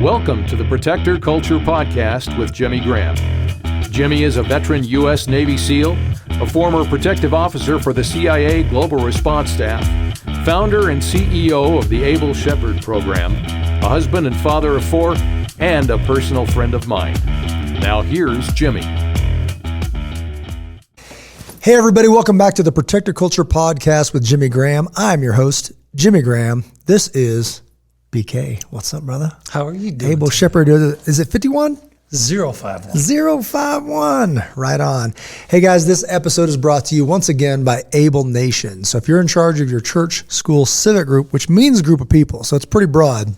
Welcome to the Protector Culture Podcast with Jimmy Graham. Jimmy is a veteran U.S. Navy SEAL, a former protective officer for the CIA Global Response Staff, founder and CEO of the Able Shepherd Program, a husband and father of 4, and a personal friend of mine. Now here's Jimmy. Hey everybody, welcome back to the Protector Culture Podcast with Jimmy Graham. I'm your host, Jimmy Graham. This is BK. What's up, brother? How are you doing? Able Shepherd. Is it 51? 051. 051. Right on. Hey guys, this episode is brought to you once again by Able Nation. So if you're in charge of your church, school, civic group, which means a group of people, so it's pretty broad,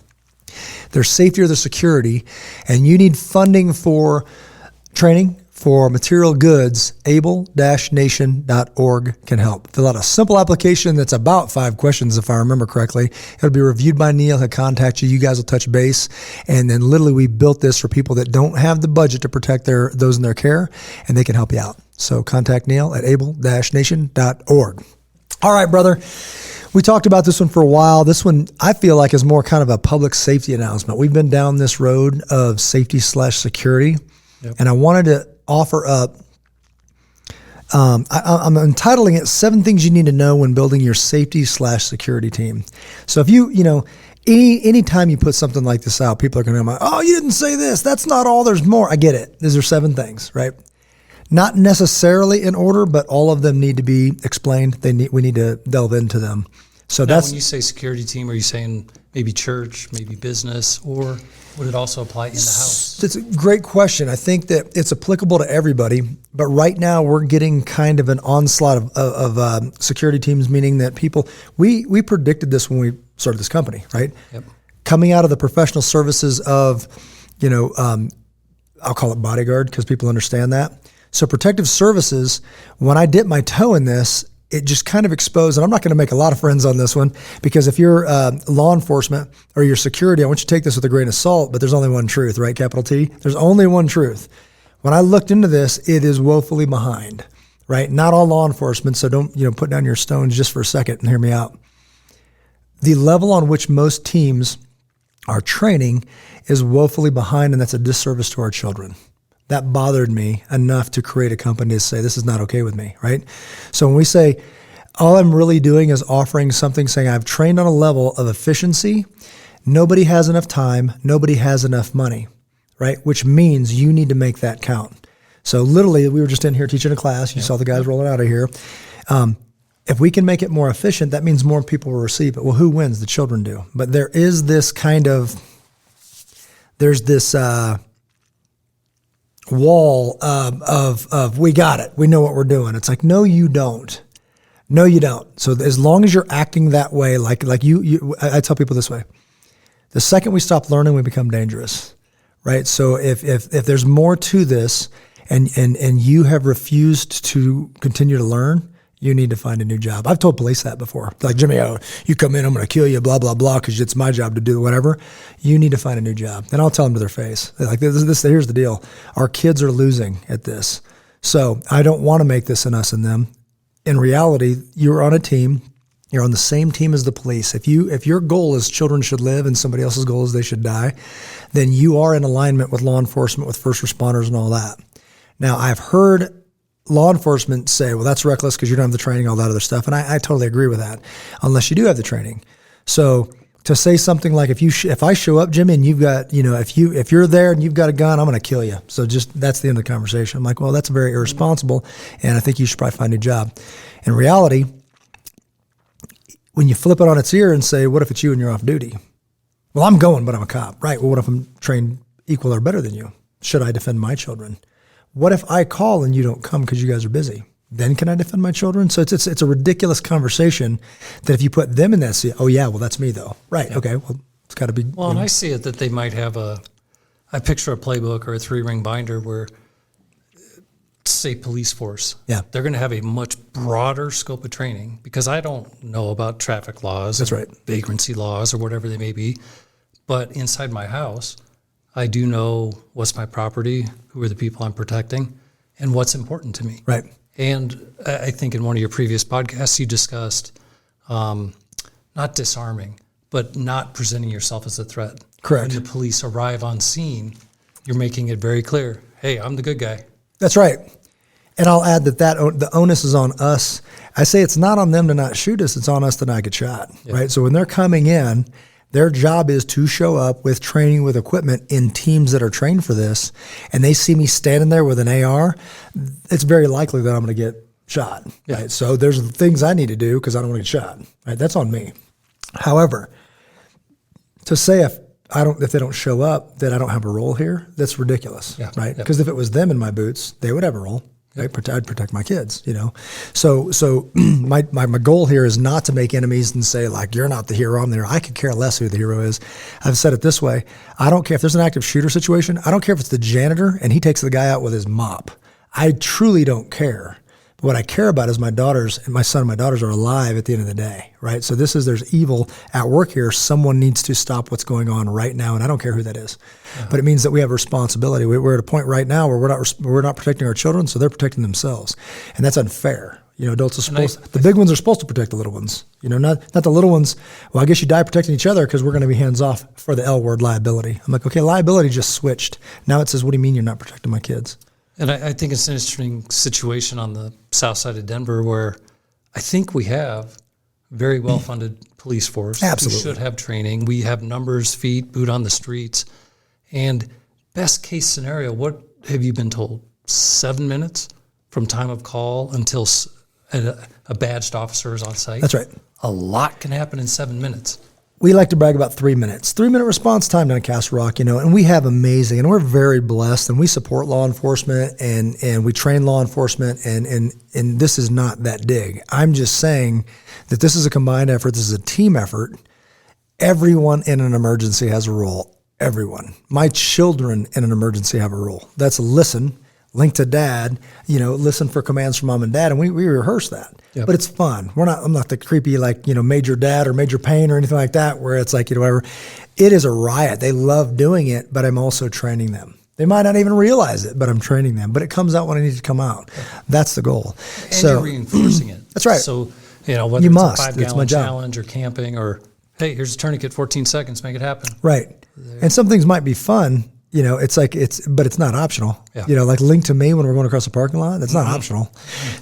their safety or their security, and you need funding for training, for material goods, able-nation.org can help. Fill out a simple application that's about 5 questions, if I remember correctly. It'll be reviewed by Neil. He'll contact you. You guys will touch base. And then literally we built this for people that don't have the budget to protect those in their care, and they can help you out. So contact Neil at able-nation.org. All right, brother. We talked about this one for a while. This one, I feel like, is more kind of a public safety announcement. We've been down this road of safety/security, and I wanted to offer up, I'm entitling it 7 things you need to know when building your safety/security team. So if any time you put something like this out, people are going to go, oh, you didn't say this. That's not all. There's more. I get it. These are 7 things, right? Not necessarily in order, but all of them need to be explained. We need to delve into them. So now, when you say security team, are you saying maybe church, maybe business, or would it also apply in the house? That's a great question. I think that it's applicable to everybody, but right now we're getting kind of an onslaught of security teams, meaning that people, we predicted this when we started this company, right? Yep. Coming out of the professional services of, I'll call it bodyguard because people understand that. So protective services, when I dipped my toe in this, it just kind of exposed, and I'm not going to make a lot of friends on this one, because if you're law enforcement or your security, I want you to take this with a grain of salt, but there's only one truth, right, capital T? There's only one truth. When I looked into this, it is woefully behind, right? Not all law enforcement, so don't put down your stones just for a second and hear me out. The level on which most teams are training is woefully behind, and that's a disservice to our children. That bothered me enough to create a company to say, this is not okay with me, right? So when we say, all I'm really doing is offering something saying I've trained on a level of efficiency, nobody has enough time, nobody has enough money, right? Which means you need to make that count. So literally, we were just in here teaching a class. You saw the guys rolling out of here. If we can make it more efficient, that means more people will receive it. Well, who wins? The children do. But there is this wall of we got it. We know what we're doing. It's like, no, you don't. No, you don't. So as long as you're acting that way, like I tell people this way, the second we stop learning, we become dangerous, right? So if there's more to this and you have refused to continue to learn, you need to find a new job. I've told police that before. Like, Jimmy, you come in, I'm going to kill you, blah, blah, blah, because it's my job to do whatever. You need to find a new job. And I'll tell them to their face. Like, this, here's the deal. Our kids are losing at this. So I don't want to make this an us and them. In reality, you're on a team. You're on the same team as the police. If your goal is children should live and somebody else's goal is they should die, then you are in alignment with law enforcement, with first responders and all that. Now, I've heard law enforcement say, well, that's reckless because you don't have the training, all that other stuff. And I totally agree with that, unless you do have the training. So to say something like, if I show up, Jimmy, and you've got, if you're there and you've got a gun, I'm going to kill you. So that's the end of the conversation. I'm like, well, that's very irresponsible. And I think you should probably find a new job. In reality, when you flip it on its ear and say, what if it's you and you're off duty? Well, I'm going, but I'm a cop. Right. Well, what if I'm trained equal or better than you? Should I defend my children? What if I call and you don't come because you guys are busy? Then can I defend my children? So it's a ridiculous conversation that if you put them in that seat, oh yeah, well that's me though. Right, yeah. Okay, well it's got to be. Well, and I see it that they might have I picture a playbook or a 3-ring binder where, say, police force. Yeah. They're going to have a much broader scope of training because I don't know about traffic laws. That's right. Vagrancy laws or whatever they may be. But inside my house, I do know what's my property, who are the people I'm protecting, and what's important to me. Right. And I think in one of your previous podcasts, you discussed not disarming, but not presenting yourself as a threat. Correct. When the police arrive on scene, you're making it very clear, hey, I'm the good guy. That's right. And I'll add that the onus is on us. I say it's not on them to not shoot us. It's on us to not get shot, right? So when they're coming in, their job is to show up with training, with equipment in teams that are trained for this, and they see me standing there with an AR, it's very likely that I'm going to get shot, right? So there's things I need to do because I don't want to get shot, right? That's on me. However, to say if they don't show up that I don't have a role here, that's ridiculous, right? Because if it was them in my boots, they would have a role. Right? I'd protect my kids, So my goal here is not to make enemies and say, like, you're not the hero, I'm there. I could care less who the hero is. I've said it this way. I don't care if there's an active shooter situation. I don't care if it's the janitor and he takes the guy out with his mop. I truly don't care. But what I care about is my daughters, and my son and my daughters are alive at the end of the day, right? So there's evil at work here. Someone needs to stop what's going on right now, and I don't care who that is. But it means that we have a responsibility. We're at a point right now where we're not protecting our children, so they're protecting themselves, and that's unfair. Adults are supposed. The big ones are supposed to protect the little ones. Not the little ones. Well, I guess you die protecting each other because we're going to be hands off for the L word, liability. I'm like, okay, liability just switched. Now it says, what do you mean you're not protecting my kids? And I think it's an interesting situation on the south side of Denver where I think we have very well-funded police force. Absolutely. We should have training. We have numbers, feet, boot on the streets. And best case scenario, what have you been told? 7 minutes from time of call until a badged officer is on site? That's right. A lot can happen in 7 minutes. We like to brag about 3 minutes. 3-minute response time down in Castle Rock, and we have amazing, and we're very blessed, and we support law enforcement, and we train law enforcement, and this is not that dig. I'm just saying that this is a combined effort. This is a team effort. Everyone in an emergency has a role. Everyone. My children in an emergency have a role. That's listen, link to dad, listen for commands from mom and dad, and we rehearse that. Yep. But it's fun. I'm not the creepy, Major Dad or Major Payne or anything like that, where it's like, whatever. It is a riot. They love doing it, but I'm also training them. They might not even realize it, but I'm training them. But it comes out when it needs to come out. That's the goal. And you're reinforcing it. That's right. So, whether you it's a 5-gallon job. challenge or camping or, hey, here's a tourniquet, 14 seconds, make it happen. Right. And some things might be fun. But it's not optional. Yeah. Like link to me when we're going across the parking lot. That's not optional.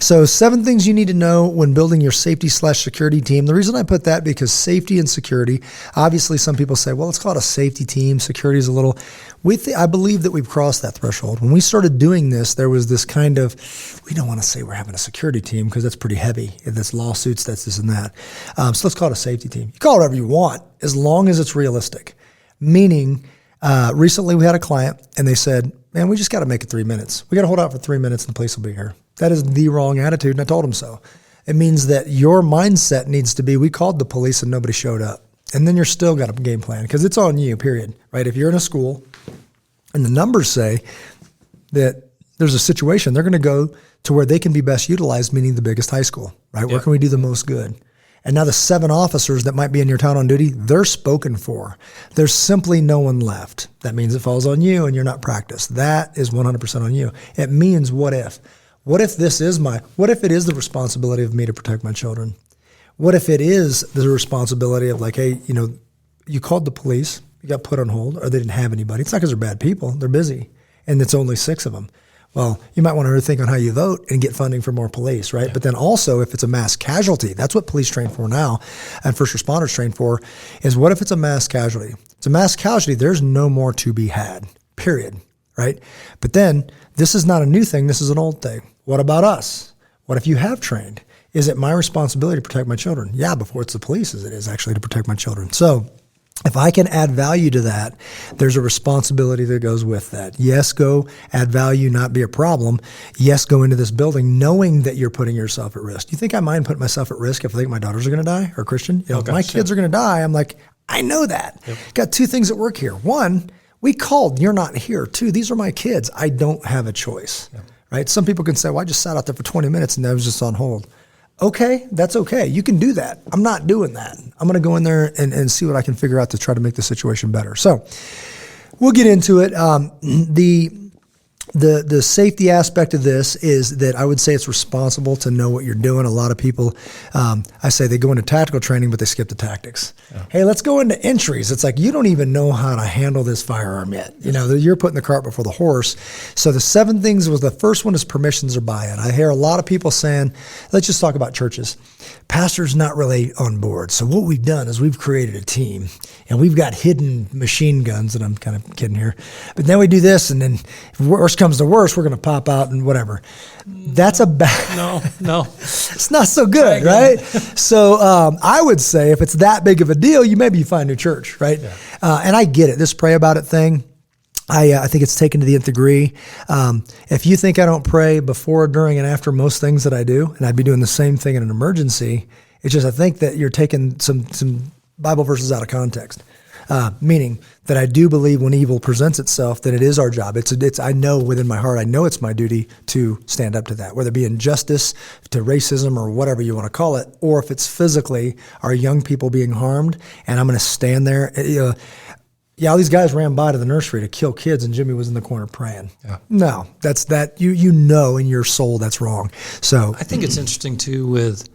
So 7 things you need to know when building your safety/security team. The reason I put that because safety and security, obviously some people say, well, let's call it a safety team. Security is a little, I believe that we've crossed that threshold. When we started doing this, there was this kind of, we don't want to say we're having a security team because that's pretty heavy. That's lawsuits, that's this and that. So let's call it a safety team. You call it whatever you want, as long as it's realistic. Meaning, recently we had a client and they said, man, we just got to make it 3 minutes. We got to hold out for 3 minutes and the police will be here. That is the wrong attitude. And I told them so. It means that your mindset needs to be, we called the police and nobody showed up. And then you're still got a game plan because it's on you, period. Right? If you're in a school and the numbers say that there's a situation, they're going to go to where they can be best utilized, meaning the biggest high school, right? Where can we do the most good? And now the 7 officers that might be in your town on duty, they're spoken for. There's simply no one left. That means it falls on you and you're not practiced. That is 100% on you. It means what if? What if it is the responsibility of me to protect my children? What if it is the responsibility of like, hey, you called the police, you got put on hold, or they didn't have anybody. It's not because they're bad people. They're busy. And it's only 6 of them. Well, you might want to rethink on how you vote and get funding for more police, right? Yeah. But then also, if it's a mass casualty, that's what police train for now, and first responders train for, is what if it's a mass casualty? It's a mass casualty, there's no more to be had, period, right? But then, this is not a new thing, this is an old thing. What about us? What if you have trained? Is it my responsibility to protect my children? Yeah, before it's the police's, it is actually to protect my children. So, if I can add value to that, there's a responsibility that goes with that. Yes, go add value, not be a problem. Yes, go into this building knowing that you're putting yourself at risk. Do you think I mind putting myself at risk if I think my daughters are going to die or Christian? If my kids are going to die, I'm like, I know that. Yep. Got 2 things at work here. 1, we called, you're not here. 2, these are my kids. I don't have a choice, right? Some people can say, well, I just sat out there for 20 minutes and I was just on hold. Okay, that's okay. You can do that. I'm not doing that. I'm going to go in there and see what I can figure out to try to make the situation better. So we'll get into it. The safety aspect of this is that I would say it's responsible to know what you're doing. A lot of people, I say they go into tactical training, but they skip the tactics. Yeah. Hey, let's go into entries. It's like, you don't even know how to handle this firearm yet. You know, you're putting the cart before the horse. So the 7 things was the first one is permissions or buy-in. I hear a lot of people saying, let's just talk about churches. Pastor's not really on board. So what we've done is we've created a team and we've got hidden machine guns, and I'm kind of kidding here, but then we do this, and then if worse comes to worse, we're going to pop out and whatever. That's a bad. No. It's not so good, right? So I would say if it's that big of a deal, maybe find a new church, right? Yeah. And I get it. This pray about it thing, I think it's taken to the nth degree. If you think I don't pray before, during, and after most things that I do, and I'd be doing the same thing in an emergency, it's just I think that you're taking some Bible verses out of context. Meaning that I do believe when evil presents itself, that it is our job. I know within my heart, I know it's my duty to stand up to that, whether it be injustice, to racism, or whatever you want to call it, or if it's physically our young people being harmed, and I'm going to stand there. All these guys ran by to the nursery to kill kids, and Jimmy was in the corner praying. Yeah. No, that's that. You know in your soul that's wrong. So I think it's interesting too. With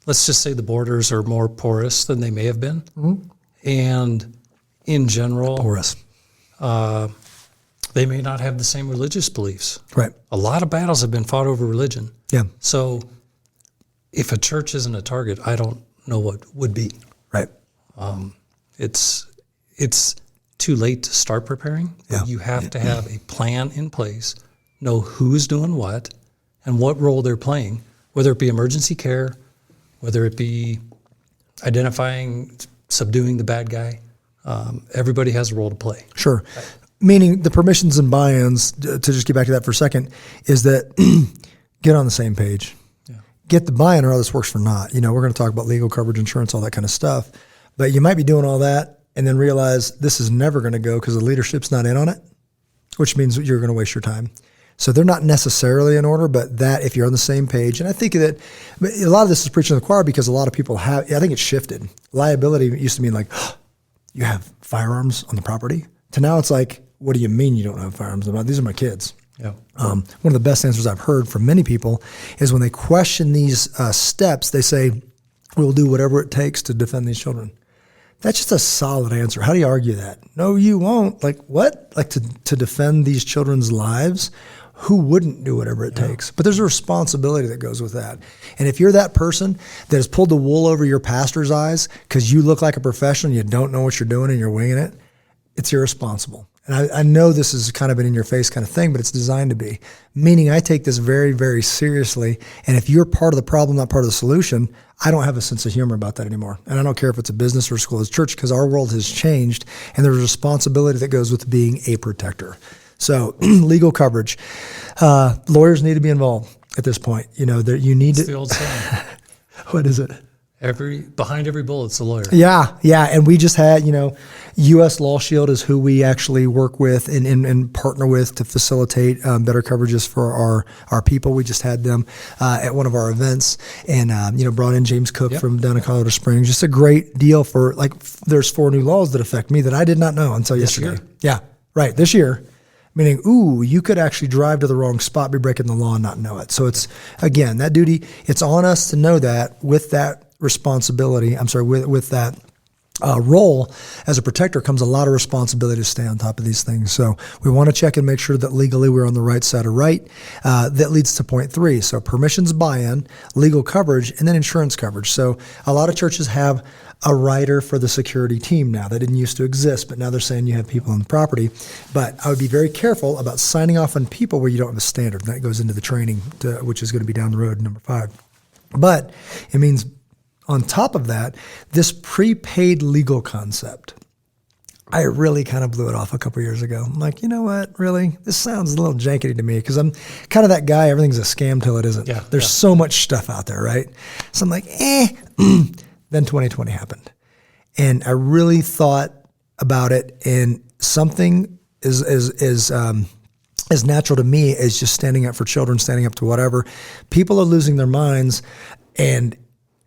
let's just say the borders are more porous than they may have been. Mm-hmm. And in general, porous. They may not have the same religious beliefs. Right. A lot of battles have been fought over religion. Yeah. So if a church isn't a target, I don't know what would be. Right. It's too late to start preparing. Yeah. You have to have a plan in place, know who's doing what, and what role they're playing, whether it be emergency care, whether it be identifying, subduing the bad guy. Everybody has a role to play. Sure. Right. Meaning the permissions and buy-ins, to just get back to that for a second, is that get on the same page. Yeah. Get the buy-in or this works for naught. We're going to talk about legal coverage, insurance, all that kind of stuff. But you might be doing all that and then realize this is never going to go because the leadership's not in on it, which means you're going to waste your time. So they're not necessarily in order, but that if you're on the same page, and I think that a lot of this is preaching to the choir because a lot of people I think it's shifted. Liability used to mean like, oh, you have firearms on the property, to now it's like, what do you mean you don't have firearms? These are my kids. Yeah. One of the best answers I've heard from many people is when they question these steps, they say, we'll do whatever it takes to defend these children. That's just a solid answer. How do you argue that? No, you won't. Like what? Like to defend these children's lives? Who wouldn't do whatever it takes? But there's a responsibility that goes with that. And if you're that person that has pulled the wool over your pastor's eyes because you look like a professional, you don't know what you're doing and you're winging it, it's irresponsible. And I know this is kind of an in-your-face kind of thing, but it's designed to be. Meaning I take this very, very seriously. And if you're part of the problem, not part of the solution, I don't have a sense of humor about that anymore. And I don't care if it's a business or a school or church because our world has changed and there's a responsibility that goes with being a protector. So legal coverage, lawyers need to be involved at this point. You need it's to. The old saying. What is it? Behind every bullet's a lawyer. Yeah. And we just had, U.S. Law Shield is who we actually work with and partner with to facilitate better coverages for our people. We just had them at one of our events and, brought in James Cook from down in Colorado Springs. Just a great deal for there's 4 new laws that affect me that I did not know until yesterday. Year. Yeah. Right. This year. Meaning, you could actually drive to the wrong spot, be breaking the law and not know it. So it's, again, that duty, it's on us to know that with that responsibility, with that role as a protector comes a lot of responsibility to stay on top of these things. So we want to check and make sure that legally we're on the right side of right. That leads to point 3. So permissions, buy-in, legal coverage, and then insurance coverage. So a lot of churches have a writer for the security team now. That didn't used to exist, but now they're saying you have people on the property. But I would be very careful about signing off on people where you don't have a standard. That goes into the training, which is going to be down the road, number 5. But it means on top of that, this prepaid legal concept. I really kind of blew it off a couple years ago. I'm like, you know what, really? This sounds a little jankety to me because I'm kind of that guy, everything's a scam till it isn't. Yeah, There's so much stuff out there, right? So I'm like, Then 2020 happened. And I really thought about it, and something as natural to me as just standing up for children, standing up to whatever. People are losing their minds, and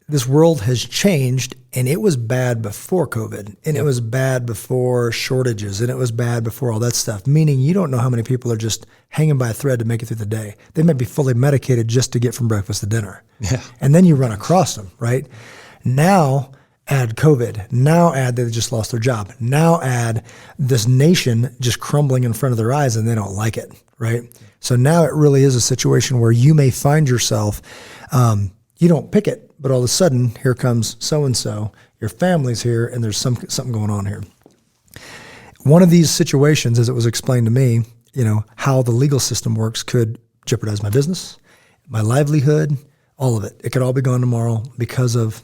this world has changed, and it was bad before COVID, and it was bad before shortages, and it was bad before all that stuff, meaning you don't know how many people are just hanging by a thread to make it through the day. They might be fully medicated just to get from breakfast to dinner. Yeah. And then you run across them, right? Now add COVID. Now add they just lost their job. Now add this nation just crumbling in front of their eyes and they don't like it, right? So now it really is a situation where you may find yourself, you don't pick it, but all of a sudden, here comes so-and-so, your family's here, and there's something going on here. One of these situations, as it was explained to me, how the legal system works could jeopardize my business, my livelihood, all of it. It could all be gone tomorrow because of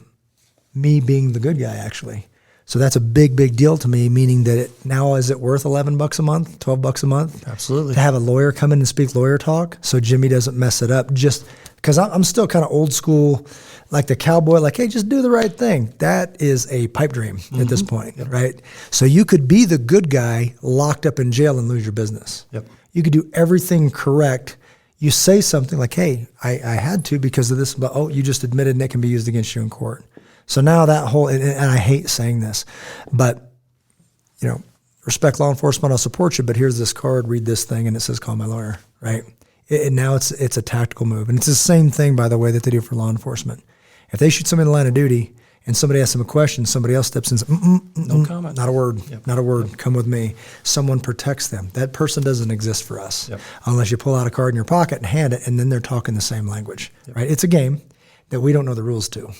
me being the good guy, actually. So that's a big, big deal to me, meaning that now is it worth $11 a month, $12 a month? Absolutely. To have a lawyer come in and speak lawyer talk so Jimmy doesn't mess it up, just because I'm still kind of old school, like the cowboy, like, hey, just do the right thing. That is a pipe dream at this point, right? So you could be the good guy locked up in jail and lose your business. Yep. You could do everything correct. You say something like, hey, I had to because of this, but oh, you just admitted and it can be used against you in court. So now that whole, and I hate saying this, but, respect law enforcement, I'll support you, but here's this card, read this thing, and it says call my lawyer, right? And now it's a tactical move. And it's the same thing, by the way, that they do for law enforcement. If they shoot somebody in the line of duty and somebody asks them a question, somebody else steps in and says, no comment. Not a word, not a word, come with me. Someone protects them. That person doesn't exist for us unless you pull out a card in your pocket and hand it, and then they're talking the same language, right? It's a game that we don't know the rules to.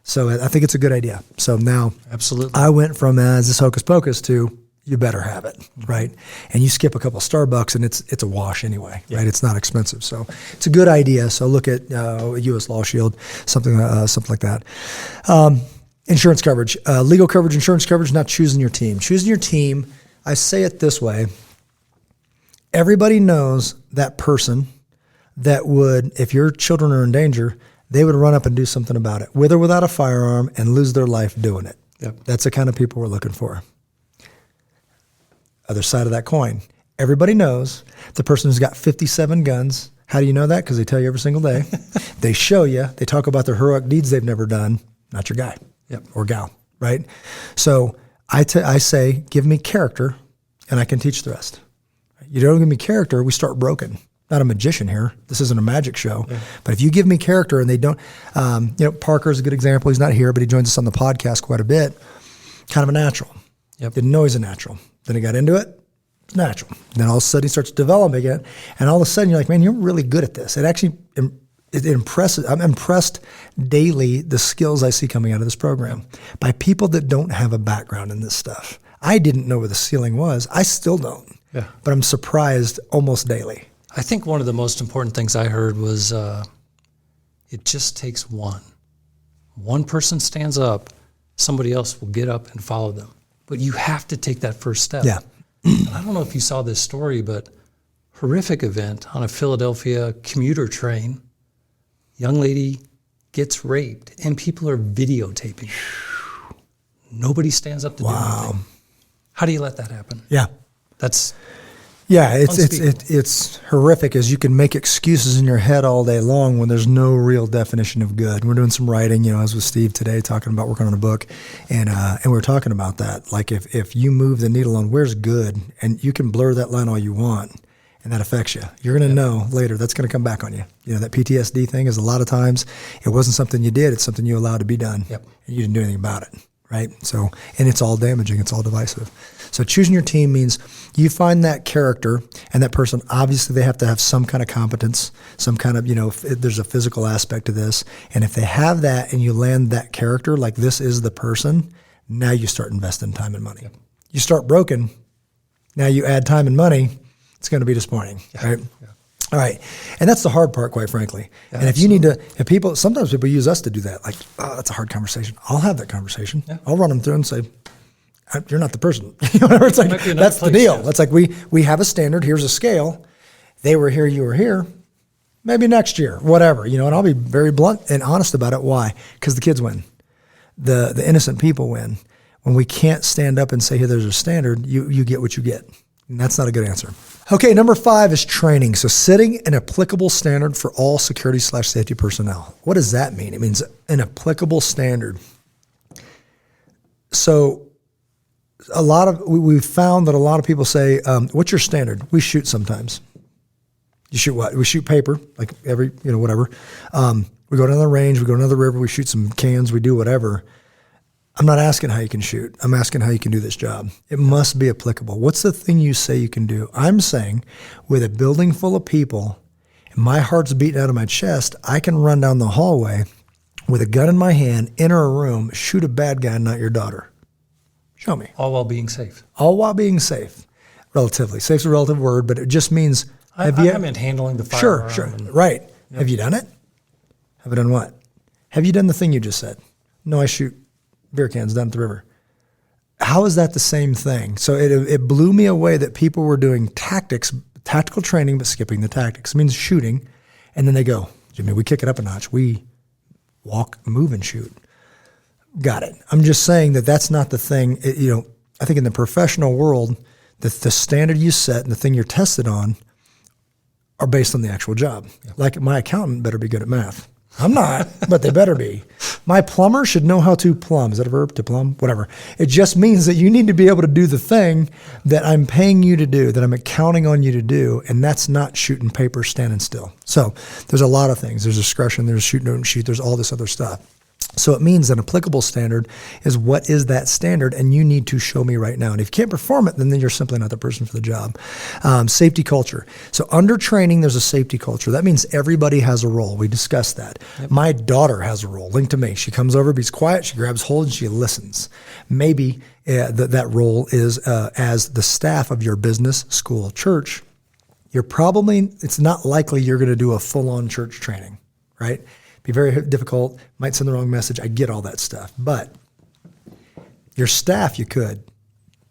So I think it's a good idea. So now Absolutely. I went from is this hocus pocus to you better have it, right? And you skip a couple of Starbucks and it's a wash anyway, right? It's not expensive. So it's a good idea. So look at U.S. Law Shield, something like that. Insurance coverage, legal coverage, insurance coverage, not choosing your team. Choosing your team, I say it this way. Everybody knows that person that would, if your children are in danger, they would run up and do something about it, with or without a firearm, and lose their life doing it. Yep. That's the kind of people we're looking for. Other side of that coin. Everybody knows the person who's got 57 guns. How do you know that? Because they tell you every single day. They show you. They talk about their heroic deeds they've never done. Not your guy or gal, right? So I say, give me character, and I can teach the rest. You don't give me character, we start broken. Not a magician here. This isn't a magic show. Yeah. But if you give me character and they don't, Parker's a good example. He's not here, but he joins us on the podcast quite a bit. Kind of a natural. Yep. Didn't know he's a natural. Then he got into it. It's natural. Then all of a sudden he starts developing it. And all of a sudden you're like, man, you're really good at this. It actually, it impresses, I'm impressed daily the skills I see coming out of this program by people that don't have a background in this stuff. I didn't know where the ceiling was. I still don't. Yeah. But I'm surprised almost daily. I think one of the most important things I heard was it just takes one. One person stands up, somebody else will get up and follow them. But you have to take that first step. Yeah. I don't know if you saw this story, but horrific event on a Philadelphia commuter train. Young lady gets raped, and people are videotaping. Nobody stands up to do anything. How do you let that happen? Yeah. It's horrific, as you can make excuses in your head all day long when there's no real definition of good. We're doing some writing, I was with Steve today talking about working on a book, and we were talking about that. Like if you move the needle on where's good, and you can blur that line all you want, and that affects you, you're going to know later that's going to come back on you. That PTSD thing is a lot of times it wasn't something you did, it's something you allowed to be done, and you didn't do anything about it. Right? So, and it's all damaging. It's all divisive. So choosing your team means you find that character, and that person, obviously they have to have some kind of competence, some kind of, there's a physical aspect to this. And if they have that and you land that character, like this is the person, now you start investing time and money. You start broken, now you add time and money, it's going to be disappointing, right? Yeah. All right. And that's the hard part, quite frankly. Yeah, and if absolutely. Sometimes people use us to do that. Like, oh, that's a hard conversation. I'll have that conversation. Yeah. I'll run them through and say, you're not the person. It's like, that's the deal. Yeah. It's like, we have a standard. Here's a scale. They were here, you were here. Maybe next year, whatever, and I'll be very blunt and honest about it. Why? Because the kids win. The innocent people win. When we can't stand up and say, hey, there's a standard, you get what you get. And that's not a good answer. Okay, number 5 is training. So setting an applicable standard for all security/safety personnel. What does that mean? It means an applicable standard. So we've found that a lot of people say, what's your standard? We shoot sometimes. You shoot what? We shoot paper, like whatever. We go down the range, we go down the river, we shoot some cans, we do whatever. I'm not asking how you can shoot. I'm asking how you can do this job. It must be applicable. What's the thing you say you can do? I'm saying with a building full of people, and my heart's beating out of my chest, I can run down the hallway with a gun in my hand, enter a room, shoot a bad guy, not your daughter. Show me. All while being safe. All while being safe. Relatively. Safe's a relative word, but it just means... I meant handling the firearm. Sure. Right. Yep. Have you done it? Have I done what? Have you done the thing you just said? No, I shoot beer cans down at the river. How is that the same thing? So it blew me away that people were doing tactical training, but skipping the tactics. It means shooting. And then they go, Jimmy, we kick it up a notch. We walk, move, and shoot. Got it. I'm just saying that that's not the thing. I think in the professional world, the standard you set and the thing you're tested on are based on the actual job. Yeah. Like my accountant better be good at math. I'm not, but they better be. My plumber should know how to plumb. Is that a verb, to plumb? Whatever. It just means that you need to be able to do the thing that I'm paying you to do, that I'm counting on you to do, and that's not shooting paper, standing still. So there's a lot of things. There's discretion, there's shoot, don't shoot, there's all this other stuff. So it means an applicable standard is what is that standard, and you need to show me right now. And if you can't perform it, then you're simply not the person for the job. Safety culture. So under training, there's a safety culture. That means everybody has a role. We discussed that. Yep. My daughter has a role linked to me. She comes over, be quiet, she grabs hold, and she listens. Maybe that role is as the staff of your business, school, church. It's not likely you're going to do a full-on church training, right? Be very difficult, might send the wrong message. I get all that stuff. But your staff, you could.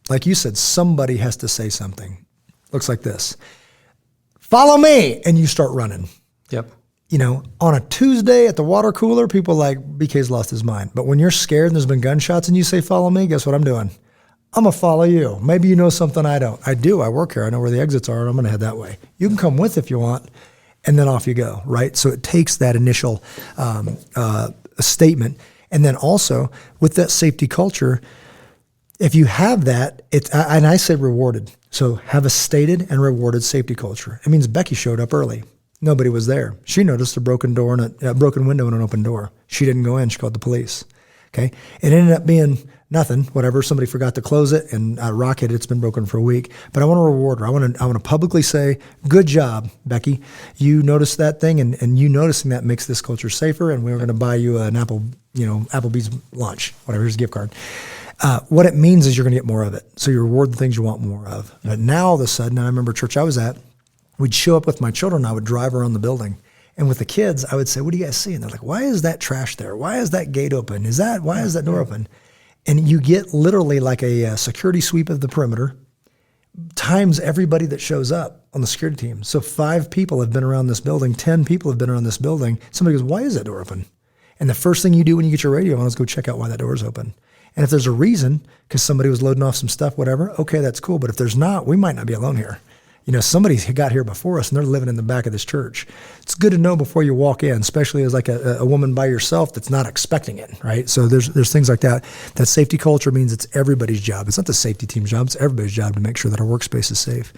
Like you said, somebody has to say something. Looks like this. Follow me, and you start running. Yep. On a Tuesday at the water cooler, people like, BK's lost his mind. But when you're scared and there's been gunshots and you say, follow me, guess what I'm doing? I'm going to follow you. Maybe you know something I don't. I do. I work here. I know where the exits are, and I'm going to head that way. You can come with if you want. And then off you go, right? So it takes that initial statement. And then also with that safety culture, if you have that, and I say rewarded. So have a stated and rewarded safety culture. It means Becky showed up early. Nobody was there. She noticed a broken door and a broken window and an open door. She didn't go in. She called the police. Okay. It ended up being nothing, whatever. Somebody forgot to close it and rock it. It's been broken for a week. But I want to reward her. I want to publicly say, good job, Becky. You noticed that thing, and you noticing that makes this culture safer. And we're going to buy you an Applebee's lunch, whatever. Here's a gift card. What it means is you're going to get more of it. So you reward the things you want more of. But now all of a sudden, I remember church I was at, we'd show up with my children. I would drive around the building. And with the kids, I would say, what do you guys see? And they're like, why is that trash there? Why is that gate open? Why is that door open? And you get literally like a security sweep of the perimeter times everybody that shows up on the security team. So 5 people have been around this building, 10 people have been around this building. Somebody goes, why is that door open? And the first thing you do when you get your radio on is go check out why that door is open. And if there's a reason, because somebody was loading off some stuff, whatever, okay, that's cool. But if there's not, we might not be alone here. Somebody got here before us and they're living in the back of this church. It's good to know before you walk in, especially as like a woman by yourself that's not expecting it, right? So there's things like that. That safety culture means it's everybody's job. It's not the safety team's job. It's everybody's job to make sure that our workspace is safe.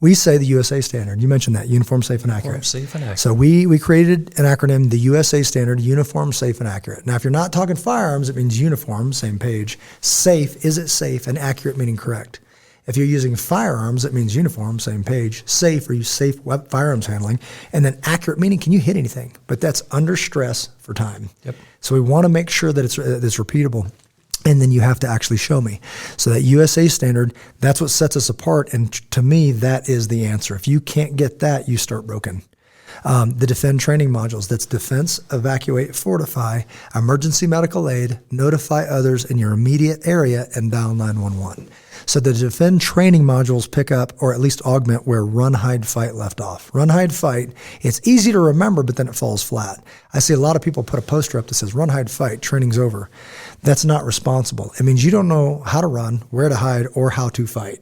We say the USA standard. You mentioned that, uniform, safe, and accurate. Uniform, safe, and accurate. So we created an acronym, the USA standard, uniform, safe, and accurate. Now, if you're not talking firearms, it means uniform, same page. Safe, is it safe? And accurate meaning correct. If you're using firearms, it means uniform, same page. Safe, are you safe firearms handling? And then accurate meaning, can you hit anything? But that's under stress for time. Yep. So we want to make sure that it's repeatable. And then you have to actually show me. So that USA standard, that's what sets us apart. And to me, that is the answer. If you can't get that, you start broken. The defend training modules, that's defense, evacuate, fortify, emergency medical aid, notify others in your immediate area, and dial 911. So the defend training modules pick up, or at least augment, where run, hide, fight left off. Run, hide, fight, it's easy to remember, but then it falls flat. I see a lot of people put a poster up that says run, hide, fight, training's over. That's not responsible. It means you don't know how to run, where to hide, or how to fight.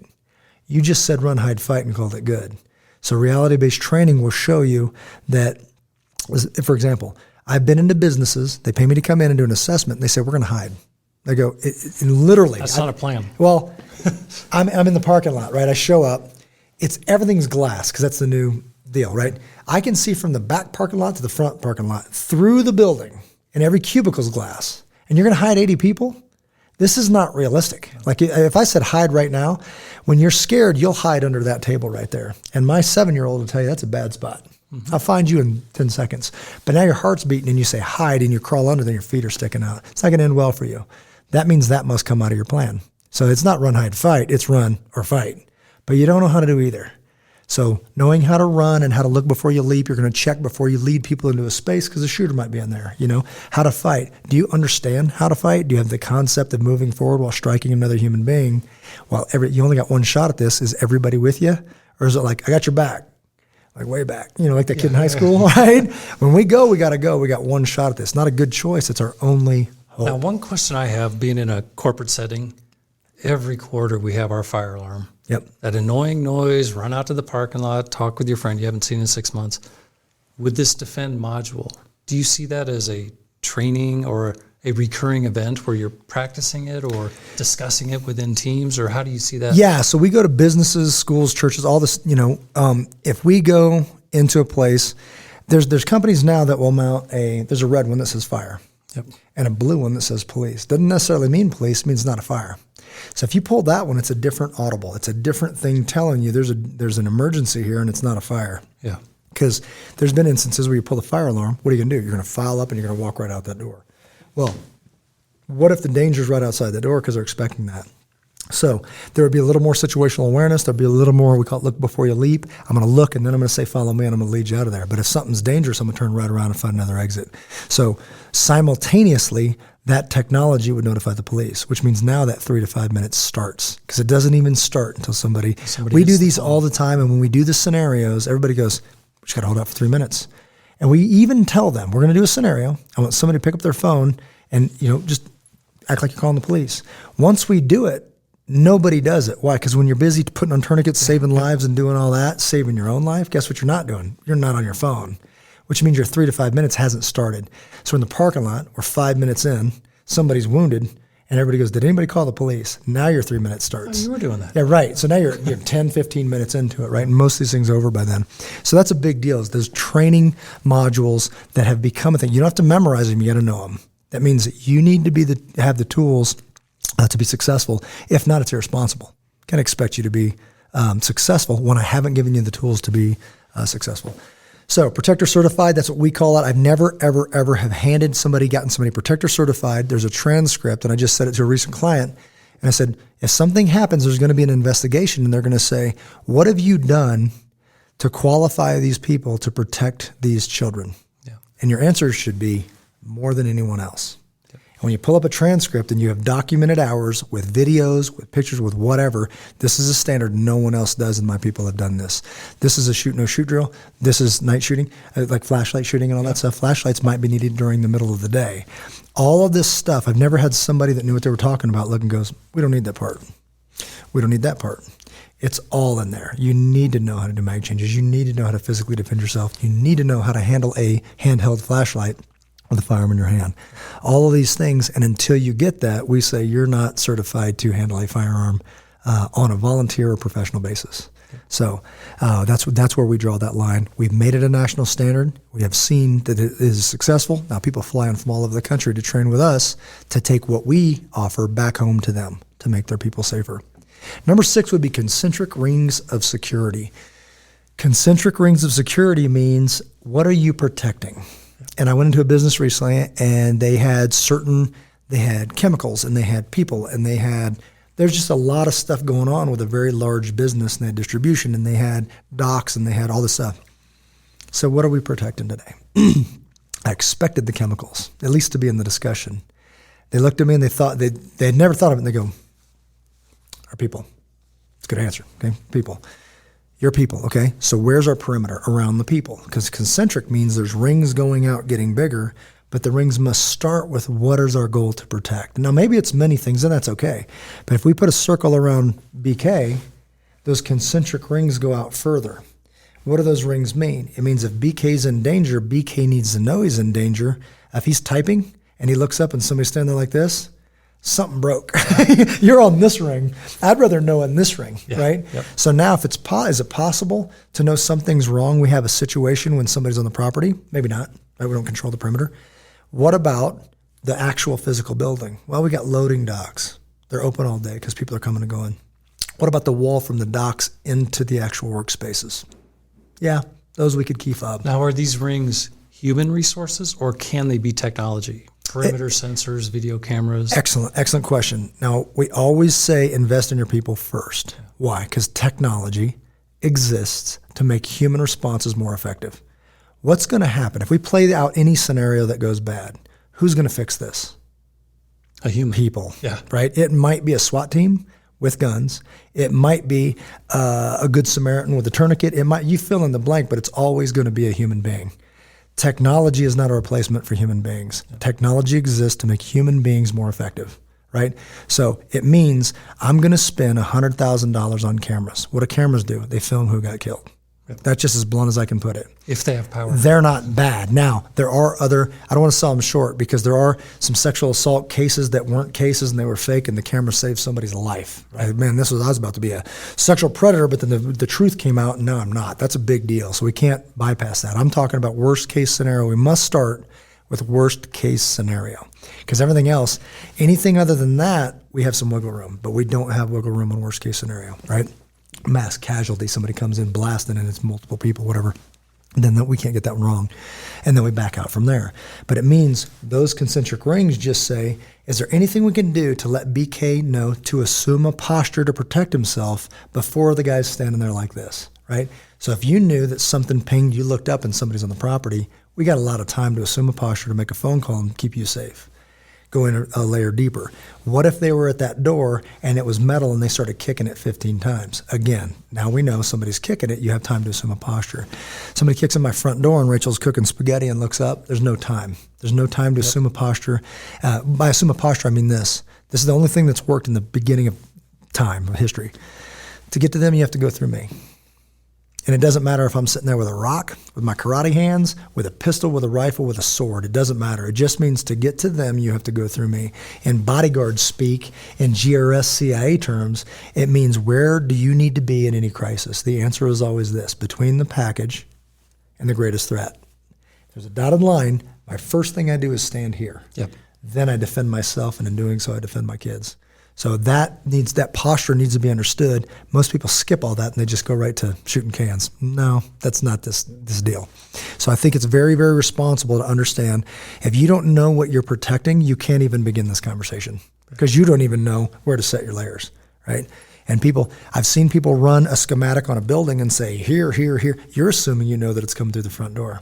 You just said run, hide, fight and called it good. So reality-based training will show you that, for example, I've been into businesses, they pay me to come in and do an assessment, and they say, we're going to hide. I go, literally. That's not a plan. Well, I'm in the parking lot, right? I show up. Everything's glass because that's the new deal, right? I can see from the back parking lot to the front parking lot, through the building, and every cubicle's glass. And you're going to hide 80 people? This is not realistic. Like if I said hide right now, when you're scared, you'll hide under that table right there. And my 7-year-old will tell you that's a bad spot. I'll find you in 10 seconds. But now your heart's beating and you say hide and you crawl under, then your feet are sticking out. It's not going to end well for you. That means that must come out of your plan. So it's not run, hide, fight. It's run or fight. But you don't know how to do either. So knowing how to run and how to look before you leap, you're going to check before you lead people into a space because a shooter might be in there. How to fight. Do you understand how to fight? Do you have the concept of moving forward while striking another human being? While you only got one shot at this, is everybody with you? Or is it like, I got your back? Like way back, like that kid in high school, right? When we go, we got to go. We got one shot at this. Not a good choice. It's our only hope. Now, one question I have, being in a corporate setting, every quarter we have our fire alarm. Yep. That annoying noise, run out to the parking lot, talk with your friend you haven't seen in 6 months. With this Defend module, do you see that as a training or a recurring event where you're practicing it or discussing it within teams, or how do you see that? Yeah, so we go to businesses, schools, churches, all this, if we go into a place, there's companies now that will mount there's a red one that says fire. Yep. And a blue one that says police. Doesn't necessarily mean police, it means not a fire. So if you pull that one, it's a different audible. It's a different thing telling you there's an emergency here and it's not a fire. Yeah. Because there's been instances where you pull the fire alarm, what are you going to do? You're going to file up and you're going to walk right out that door. Well, what if the danger's right outside the door because they're expecting that? So there would be a little more situational awareness. There'd be a little more, we call it look before you leap. I'm going to look and then I'm going to say follow me and I'm going to lead you out of there. But if something's dangerous, I'm going to turn right around and find another exit. So simultaneously, that technology would notify the police, which means now that 3 to 5 minutes starts because it doesn't even start until somebody we do these all the time. And when we do the scenarios, everybody goes, we just got to hold out for 3 minutes. And we even tell them, we're going to do a scenario. I want somebody to pick up their phone and, just act like you're calling the police. Once we do it, nobody does it. Why? Because when you're busy putting on tourniquets, saving lives and doing all that, saving your own life, guess what you're not doing? You're not on your phone, which means your 3 to 5 minutes hasn't started. So in the parking lot, we're 5 minutes in, somebody's wounded, and everybody goes, did anybody call the police? Now your 3 minutes starts. Oh, you were doing that. Yeah, right. So now you're 10, 15 minutes into it, right? And most of these things are over by then. So that's a big deal is those training modules that have become a thing. You don't have to memorize them. You got to know them. That means that you need to have the tools to be successful. If not, it's irresponsible. Can't expect you to be successful when I haven't given you the tools to be successful. So Protector Certified, that's what we call it. I've never, ever, ever have gotten somebody Protector Certified. There's a transcript, and I just said it to a recent client, and I said, if something happens, there's going to be an investigation, and they're going to say, what have you done to qualify these people to protect these children? Yeah. And your answer should be more than anyone else. When you pull up a transcript and you have documented hours with videos, with pictures, with whatever, this is a standard no one else does, and my people have done this. This is a shoot, no shoot drill. This is night shooting, like flashlight shooting and all that stuff. Flashlights might be needed during the middle of the day. All of this stuff, I've never had somebody that knew what they were talking about look and goes, we don't need that part. We don't need that part. It's all in there. You need to know how to do mag changes. You need to know how to physically defend yourself. You need to know how to handle a handheld flashlight with a firearm in your hand. All of these things, and until you get that, we say you're not certified to handle a firearm on a volunteer or professional basis. So that's where we draw that line. We've made it a national standard. We have seen that it is successful. Now people fly in from all over the country to train with us to take what we offer back home to them to make their people safer. Number 6 would be concentric rings of security. Concentric rings of security means, what are you protecting? And I went into a business recently, and they had chemicals, and they had people, and there's just a lot of stuff going on with a very large business, and they had distribution, and they had docks, and they had all this stuff. So what are we protecting today? I expected the chemicals, at least to be in the discussion. They looked at me and they thought, they had never thought of it, and they go, our people. It's a good answer, okay? People. Your people, okay? So where's our perimeter around the people? Because concentric means there's rings going out getting bigger, but the rings must start with what is our goal to protect. Now, maybe it's many things, and that's okay. But if we put a circle around BK, Those concentric rings go out further. What do those rings mean? It means if BK's in danger, BK needs to know he's in danger. If he's typing and he looks up and somebody's standing there like this, something broke. You're on this ring. I'd rather know on this ring, right? Yep. So now if is it possible to know something's wrong? We have a situation when somebody's on the property. Maybe not. Right? We don't control the perimeter. What about the actual physical building? Well, we got loading docks. They're open all day because people are coming and going. What about the wall from the docks into the actual workspaces? Yeah, those we could key fob. Now, are these rings human resources or can they be technology? Perimeter sensors, video cameras? Excellent question. Now, we always say invest in your people first. Yeah. Why? Because technology exists to make human responses more effective. What's going to happen? If we play out any scenario that goes bad, who's going to fix this? A human. People. Yeah. Right? It might be a SWAT team with guns. It might be a good Samaritan with a tourniquet. You fill in the blank, but it's always going to be a human being. Technology is not a replacement for human beings. Yeah. Technology exists to make human beings more effective, right? So it means I'm going to spend $100,000 on cameras. What do cameras do? They film who got killed. Yep. That's just as blunt as I can put it. If they have power. They're not bad. Now, there are other, I don't want to sell them short because there are some sexual assault cases that weren't cases and they were fake and the camera saved somebody's life. Right? Man, I was about to be a sexual predator, but then the truth came out and no, I'm not. That's a big deal. So we can't bypass that. I'm talking about worst case scenario. We must start with worst case scenario because everything else, anything other than that, we have some wiggle room, but we don't have wiggle room on worst case scenario, right? Mass casualty, somebody comes in blasting and it's multiple people, whatever, then we can't get that one wrong. And then we back out from there. But it means those concentric rings just say, is there anything we can do to let BK know to assume a posture to protect himself before the guy's standing there like this, right? So if you knew that something pinged, you looked up and somebody's on the property, we got a lot of time to assume a posture to make a phone call and keep you safe. Go in a layer deeper. What if they were at that door and it was metal and they started kicking it 15 times? Again, now we know somebody's kicking it. You have time to assume a posture. Somebody kicks in my front door and Rachel's cooking spaghetti and looks up. There's no time. There's no time to assume a posture. By assume a posture, I mean this. This is the only thing that's worked in the beginning of time, of history. To get to them, you have to go through me. And it doesn't matter if I'm sitting there with a rock, with my karate hands, with a pistol, with a rifle, with a sword. It doesn't matter. It just means to get to them, you have to go through me. In bodyguard speak, in GRS CIA terms, it means where do you need to be in any crisis? The answer is always this, between the package and the greatest threat. There's a dotted line. My first thing I do is stand here. Yep. Then I defend myself, and in doing so, I defend my kids. So that posture needs to be understood. Most people skip all that and they just go right to shooting cans. No, that's not this deal. So I think it's very, very responsible to understand if you don't know what you're protecting, you can't even begin this conversation because you don't even know where to set your layers, right? And I've seen people run a schematic on a building and say, here, here, here. You're assuming you know that it's coming through the front door.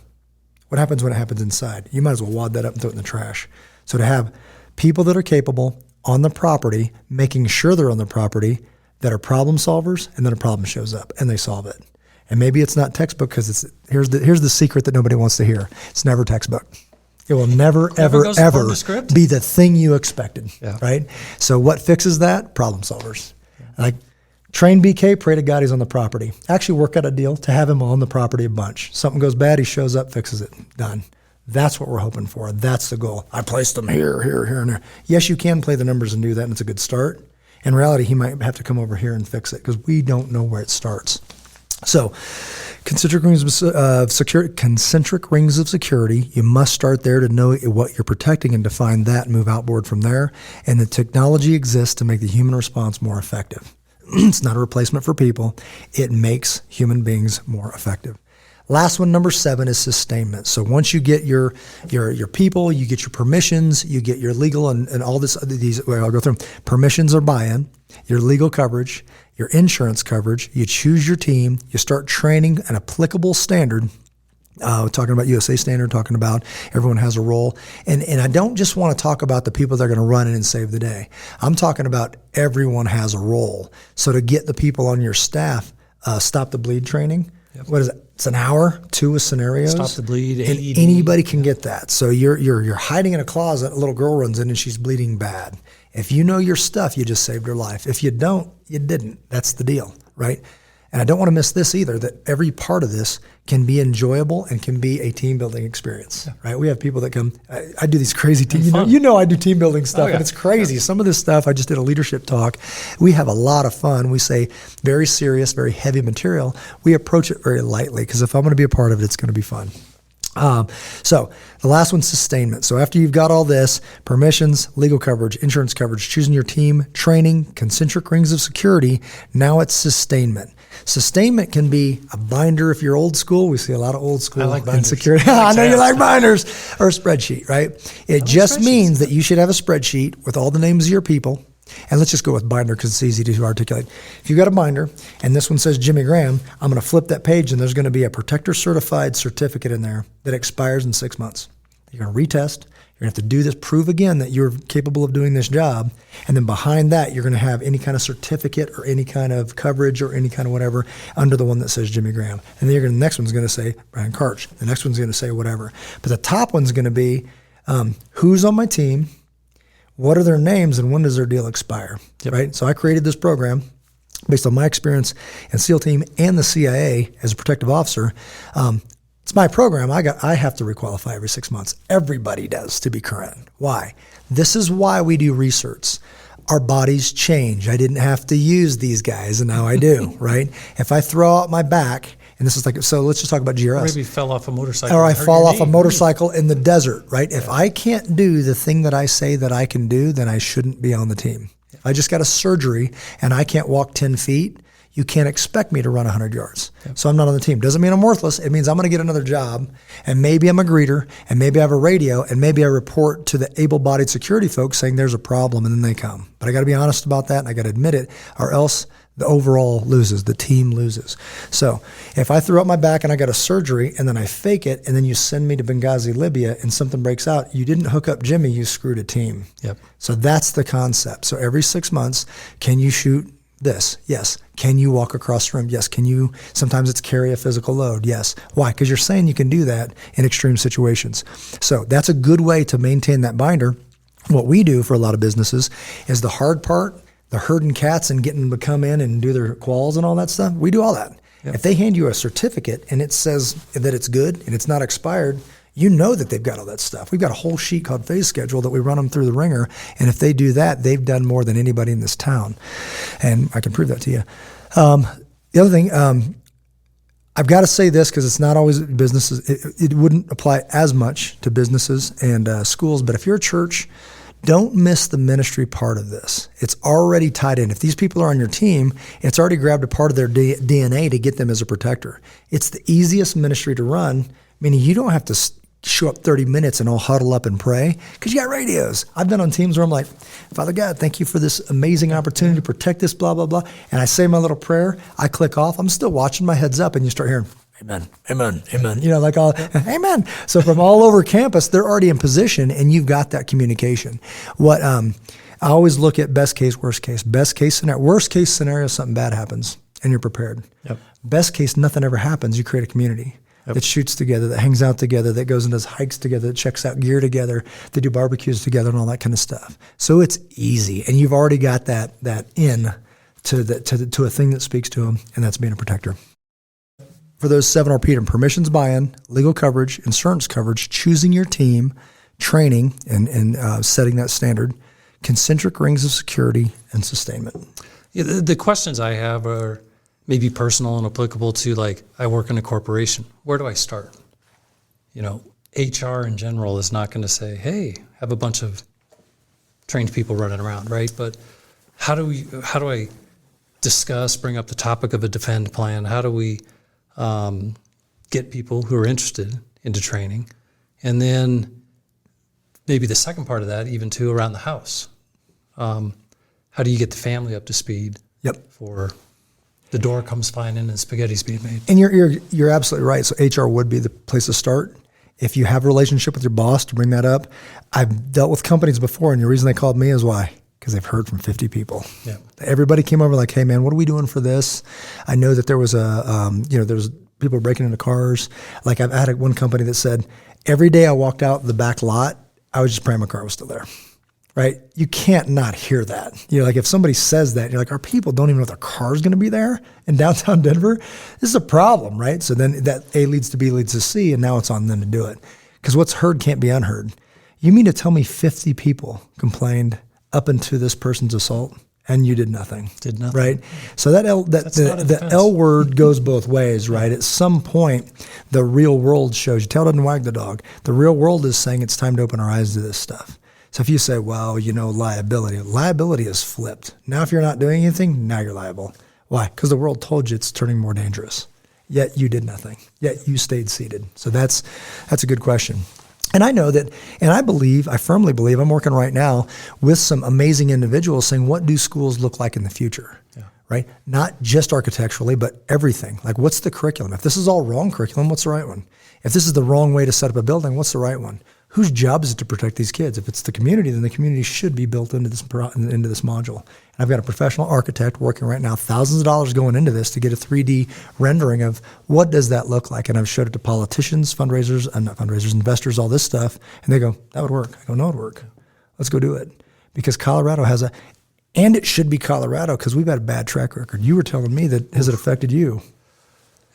What happens when it happens inside? You might as well wad that up and throw it in the trash. So to have people that are capable on the property, making sure they're on the property, that are problem solvers, and then a problem shows up and they solve it. And maybe it's not textbook because here's the secret that nobody wants to hear. It's never textbook. It will never, ever be the thing you expected, right? So what fixes that? Problem solvers. Like train BK, pray to God he's on the property. Actually work out a deal to have him on the property a bunch. Something goes bad, he shows up, fixes it, done. That's what we're hoping for. That's the goal. I placed them here, here, here, and there. Yes, you can play the numbers and do that, and it's a good start. In reality, he might have to come over here and fix it because we don't know where it starts. So concentric rings of security, you must start there to know what you're protecting and define that and move outboard from there. And the technology exists to make the human response more effective. It's not a replacement for people. It makes human beings more effective. Last one, number 7, is sustainment. So once you get your people, you get your permissions, you get your legal and all these. Well, I'll go through them. Permissions or buy-in, your legal coverage, your insurance coverage. You choose your team. You start training an applicable standard. Talking about USA standard, talking about everyone has a role. And I don't just want to talk about the people that are going to run in and save the day. I'm talking about everyone has a role. So to get the people on your staff, stop the bleed training. Yep. What is it? It's an hour, 2 with scenarios. Stop the bleed. And AED. Anybody can get that. So you're hiding in a closet, a little girl runs in and she's bleeding bad. If you know your stuff, you just saved her life. If you don't, you didn't. That's the deal, right? And I don't want to miss this either, that every part of this can be enjoyable and can be a team building experience, right? We have people that come, I do these crazy team, you know I do team building stuff and it's crazy. Some of this stuff, I just did a leadership talk. We have a lot of fun. We say very serious, very heavy material. We approach it very lightly because if I'm going to be a part of it, it's going to be fun. So the last one's sustainment. So after you've got all this, permissions, legal coverage, insurance coverage, choosing your team, training, concentric rings of security, now it's sustainment. Sustainment can be a binder if you're old school. We see a lot of old school bind security. I know you like binders, or a spreadsheet, right? It just means that you should have a spreadsheet with all the names of your people. And let's just go with binder because it's easy to articulate. If you've got a binder and this one says Jimmy Graham, I'm going to flip that page and there's going to be a protector certified certificate in there that expires in 6 months. You're going to retest. You're going to have to do this, prove again that you're capable of doing this job. And then behind that, you're going to have any kind of certificate or any kind of coverage or any kind of whatever under the one that says Jimmy Graham. And then the next one's going to say Brian Karch. The next one's going to say whatever. But the top one's going to be who's on my team, what are their names, and when does their deal expire, right? So I created this program based on my experience in SEAL team and the CIA as a protective officer. It's my program. I have to requalify every 6 months. Everybody does to be current. Why? This is why we do research. Our bodies change. I didn't have to use these guys, and now I do, right? If I throw out my back, and this is like, so let's just talk about GRS. Or maybe fell off a motorcycle. Or I fall off a motorcycle in the desert, right? If I can't do the thing that I say that I can do, then I shouldn't be on the team. If I just got a surgery and I can't walk 10 feet, you can't expect me to run 100 yards. So I'm not on the team. Doesn't mean I'm worthless. It means I'm going to get another job, and maybe I'm a greeter, and maybe I have a radio, and maybe I report to the able-bodied security folks saying there's a problem, and then they come. But I got to be honest about that, and I got to admit it, or else the overall loses, the team loses. So if I threw out my back and I got a surgery and then I fake it and then you send me to Benghazi, Libya, and something breaks out, you didn't hook up Jimmy, you screwed a team. So that's the concept. So every 6 months, can you shoot this? Yes. Can you walk across the room? Yes. Can you, sometimes it's carry a physical load? Yes. Why? Because you're saying you can do that in extreme situations. So that's a good way to maintain that binder. What we do for a lot of businesses is the hard part, the herding cats and getting them to come in and do their quals and all that stuff. We do all that. If they hand you a certificate and it says that it's good and it's not expired, you know that they've got all that stuff. We've got a whole sheet called phase schedule that we run them through the ringer. And if they do that, they've done more than anybody in this town. And I can prove that to you. The other thing, I've got to say this because it's not always businesses. It wouldn't apply as much to businesses and schools. But if you're a church, don't miss the ministry part of this. It's already tied in. If these people are on your team, it's already grabbed a part of their DNA to get them as a protector. It's the easiest ministry to run, meaning you don't have to show up 30 minutes and all huddle up and pray because you got radios. I've been on teams where I'm like, Father God, thank you for this amazing opportunity to protect this, blah, blah, blah. And I say my little prayer. I click off. I'm still watching my heads up and you start hearing, amen, amen, amen. You know, like all, amen. So from all over campus, they're already in position and you've got that communication. What I always look at best case, worst case. Best case scenario, worst case scenario, something bad happens and you're prepared. Best case, nothing ever happens. You create a community that shoots together, that hangs out together, that goes and does hikes together, that checks out gear together, they do barbecues together and all that kind of stuff. So it's easy. And you've already got that in to a thing that speaks to them, and that's being a protector. For those 7, I'll repeat them: permissions, buy-in, legal coverage, insurance coverage, choosing your team, training, and setting that standard, concentric rings of security, and sustainment. Yeah, the questions I have are maybe personal and applicable to, like, I work in a corporation. Where do I start? You know, HR in general is not going to say, hey, have a bunch of trained people running around, right? But how do I bring up the topic of a defend plan? How do we get people who are interested into training? And then maybe the second part of that, even too, around the house. How do you get the family up to speed for the door comes flying in and spaghetti's being made? And you're absolutely right. So HR would be the place to start. If you have a relationship with your boss, to bring that up. I've dealt with companies before, and the reason they called me is why? Because they've heard from 50 people. Everybody came over like, hey man, what are we doing for this? I know that there was there's people breaking into cars. Like I've had one company that said, every day I walked out the back lot, I was just praying my car was still there. right? You can't not hear that. Like if somebody says that, you're like, our people don't even know if their car's going to be there in downtown Denver. This is a problem, right? So then that A leads to B leads to C, and now it's on them to do it. Because what's heard can't be unheard. You mean to tell me 50 people complained up into this person's assault and you did nothing? Right? So the L word goes both ways, right? At some point, the real world shows, you tail doesn't wag the dog. The real world is saying it's time to open our eyes to this stuff. So if you say, well, liability is flipped. Now if you're not doing anything, now you're liable. Why? Because the world told you it's turning more dangerous. Yet you did nothing. Yet you stayed seated. So that's a good question. And I know that, and I firmly believe, I'm working right now with some amazing individuals saying, what do schools look like in the future? Yeah. Right? Not just architecturally, but everything. Like, what's the curriculum? If this is all wrong curriculum, what's the right one? If this is the wrong way to set up a building, what's the right one? Whose job is it to protect these kids? If it's the community, then the community should be built into this module. And I've got a professional architect working right now, thousands of dollars going into this to get a 3D rendering of what does that look like. And I've showed it to politicians, investors, all this stuff. And they go, that would work. I go, no, it would work. Let's go do it. Because Colorado and it should be Colorado because we've had a bad track record. You were telling me that, has it affected you?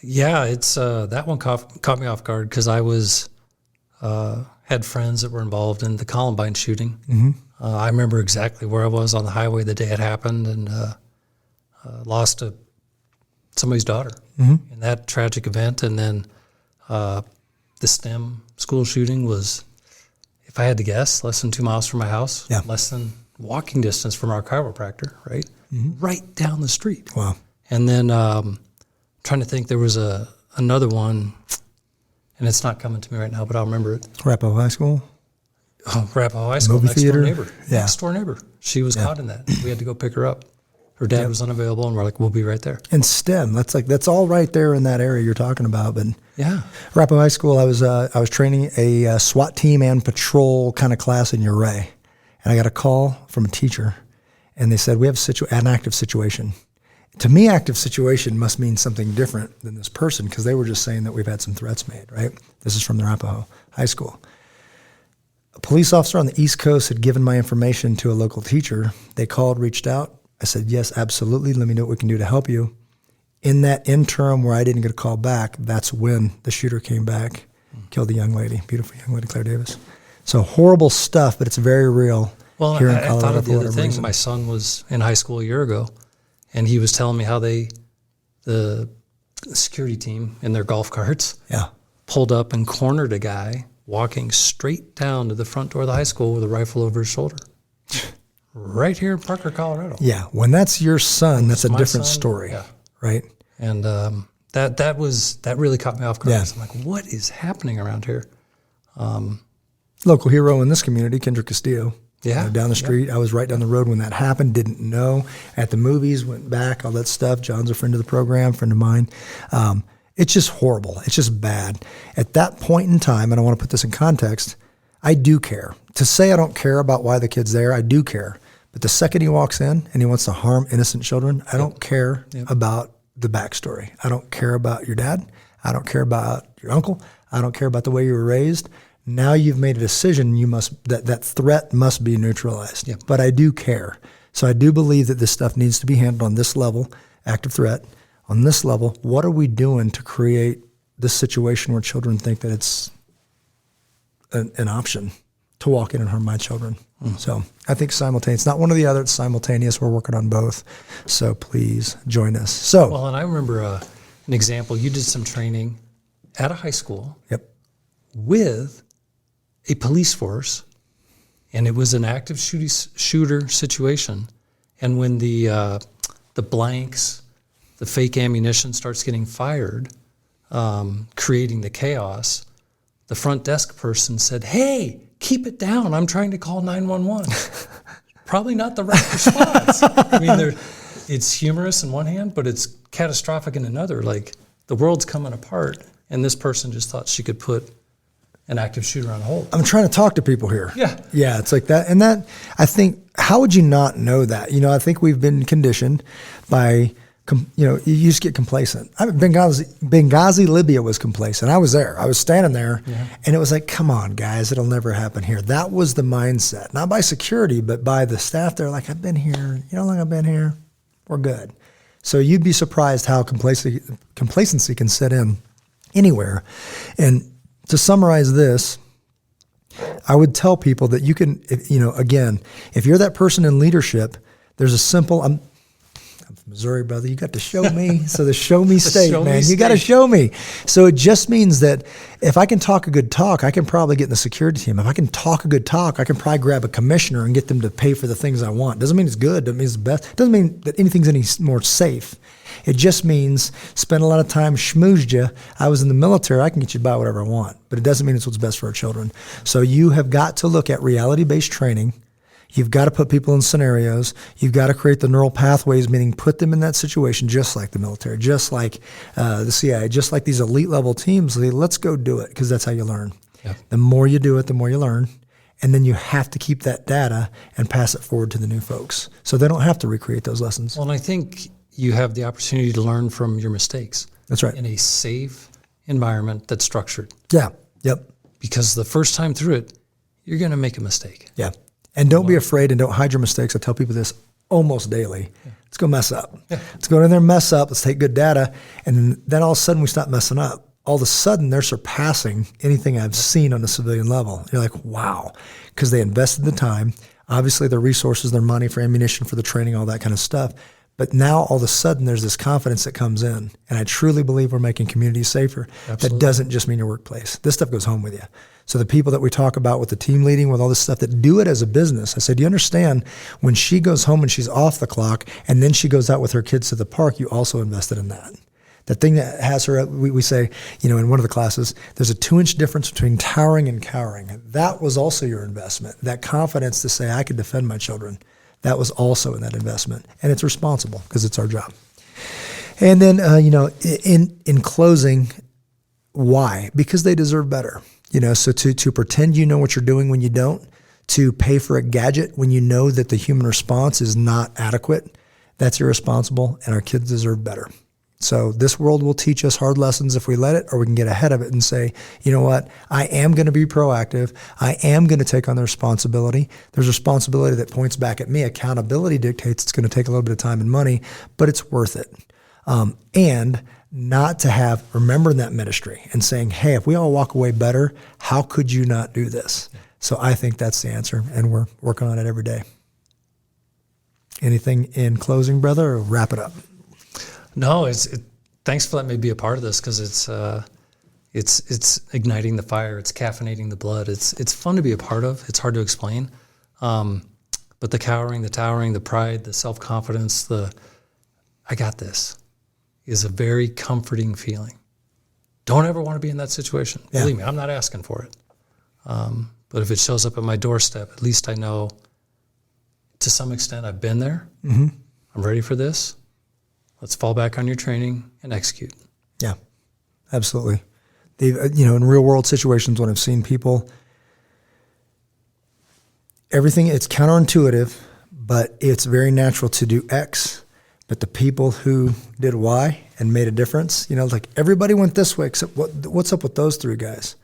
Yeah, it's that one caught me off guard because I was had friends that were involved in the Columbine shooting. Mm-hmm. I remember exactly where I was on the highway the day it happened, and lost somebody's daughter in that tragic event. And then the STEM school shooting was, if I had to guess, less than 2 miles from my house, less than walking distance from our chiropractor, right? Mm-hmm. Right down the street. Wow. And then trying to think, there was another one, and it's not coming to me right now, but I'll remember it. Arapahoe High School? Oh, Arapahoe High School, movie theater. Neighbor. Yeah. Next door neighbor. She was caught in that. We had to go pick her up. Her dad was unavailable, and we're like, we'll be right there. And STEM, that's all right there in that area you're talking about. But yeah, Arapahoe High School, I was training a SWAT team and patrol kind of class in Uray, and I got a call from a teacher, and they said we have an active situation. To me, active situation must mean something different than this person because they were just saying that we've had some threats made, right? This is from the Arapahoe High School. A police officer on the East Coast had given my information to a local teacher. They called, reached out. I said, yes, absolutely. Let me know what we can do to help you. In that interim where I didn't get a call back, that's when the shooter came back, killed a young lady, beautiful young lady, Claire Davis. So horrible stuff, but it's very real here in Colorado. I thought of the other thing. My son was in high school a year ago, and he was telling me how the security team in their golf carts pulled up and cornered a guy walking straight down to the front door of the high school with a rifle over his shoulder. Right here in Parker, Colorado. Yeah, when that's your son, that's a different story, right? And that really caught me off guard. Yeah. I'm like, what is happening around here? Local hero in this community, Kendrick Castillo. Yeah, down the street. I was right down the road when that happened. Didn't know. At the movies, went back, all that stuff. John's a friend of the program, friend of mine. It's just horrible. It's just bad. At that point in time, and I want to put this in context, I do care. To say I don't care about why the kid's there, I do care. But the second he walks in and he wants to harm innocent children, I don't care about the backstory. I don't care about your dad. I don't care about your uncle. I don't care about the way you were raised. Now you've made a decision. That threat must be neutralized. Yep. But I do care. So I do believe that this stuff needs to be handled on this level, active threat. On this level, what are we doing to create this situation where children think that it's an option to walk in and harm my children? Mm. So I think simultaneous. It's not one or the other. It's simultaneous. We're working on both. So please join us. So well, and I remember an example. You did some training at a high school. Yep. With a police force, and it was an active shooter situation. And when the blanks, the fake ammunition starts getting fired, creating the chaos, the front desk person said, "Hey, keep it down. I'm trying to call 911." Probably not the right response. I mean, it's humorous in one hand, but it's catastrophic in another. Like, the world's coming apart, and this person just thought she could put an active shooter on hold. I'm trying to talk to people here. Yeah. Yeah, it's like that. And that, I think, how would you not know that? You know, I think we've been conditioned by you just get complacent. Benghazi, Libya was complacent. I was there. I was standing there, and it was like, come on, guys, it'll never happen here. That was the mindset, not by security, but by the staff. They're like, I've been here. You know how long I've been here? We're good. So you'd be surprised how complacency can set in anywhere. And to summarize this, I would tell people that you can, again, if you're that person in leadership, there's a simple, I'm from Missouri, brother. You got to show me. So the show me state, man. You got to show me. So it just means that if I can talk a good talk, I can probably get in the security team. If I can talk a good talk, I can probably grab a commissioner and get them to pay for the things I want. Doesn't mean it's good. Doesn't mean it's the best. Doesn't mean that anything's any more safe. It just means spend a lot of time, schmoozed you. I was in the military. I can get you to buy whatever I want. But it doesn't mean it's what's best for our children. So you have got to look at reality-based training. You've got to put people in scenarios. You've got to create the neural pathways, meaning put them in that situation, just like the military, just like the CIA, just like these elite level teams. Let's go do it, because that's how you learn. Yep. The more you do it, the more you learn. And then you have to keep that data and pass it forward to the new folks, so they don't have to recreate those lessons. Well, and I think you have the opportunity to learn from your mistakes. That's right. In a safe environment that's structured. Yeah. Yep. Because the first time through it, you're going to make a mistake. Yeah. And don't be afraid, and don't hide your mistakes. I tell people this almost daily. Yeah. Let's go mess up. Yeah. Let's go in there and mess up. Let's take good data. And then all of a sudden we stop messing up. All of a sudden they're surpassing anything I've seen on a civilian level. You're like, wow, because they invested the time, obviously their resources, their money for ammunition, for the training, all that kind of stuff. But now all of a sudden there's this confidence that comes in. And I truly believe we're making communities safer. Absolutely. That doesn't just mean your workplace. This stuff goes home with you. So the people that we talk about with the team leading, with all this stuff, that do it as a business, I said, do you understand when she goes home and she's off the clock and then she goes out with her kids to the park, you also invested in that. The thing that has her, we say, in one of the classes, there's a 2-inch difference between towering and cowering. That was also your investment. That confidence to say, I could defend my children. That was also in that investment. And it's responsible because it's our job. And then, in closing, why? Because they deserve better. So to pretend you know what you're doing when you don't, to pay for a gadget when you know that the human response is not adequate, that's irresponsible, and our kids deserve better. So this world will teach us hard lessons if we let it, or we can get ahead of it and say, you know what, I am going to be proactive. I am going to take on the responsibility. There's responsibility that points back at me. Accountability dictates it's going to take a little bit of time and money, but it's worth it. And not to remembering that ministry and saying, hey, if we all walk away better, how could you not do this? So I think that's the answer, and we're working on it every day. Anything in closing, brother, or wrap it up? No, thanks for letting me be a part of this, because it's igniting the fire. It's caffeinating the blood. It's fun to be a part of. It's hard to explain. But the cowering, the towering, the pride, the self-confidence, I got this, is a very comforting feeling. Don't ever want to be in that situation. Yeah. Believe me, I'm not asking for it. But if it shows up at my doorstep, at least I know to some extent I've been there. Mm-hmm. I'm ready for this. Let's fall back on your training and execute. Yeah, absolutely. In real world situations, when I've seen people, everything, it's counterintuitive, but it's very natural to do X. But the people who did Y and made a difference, like everybody went this way, except what's up with those 3 guys?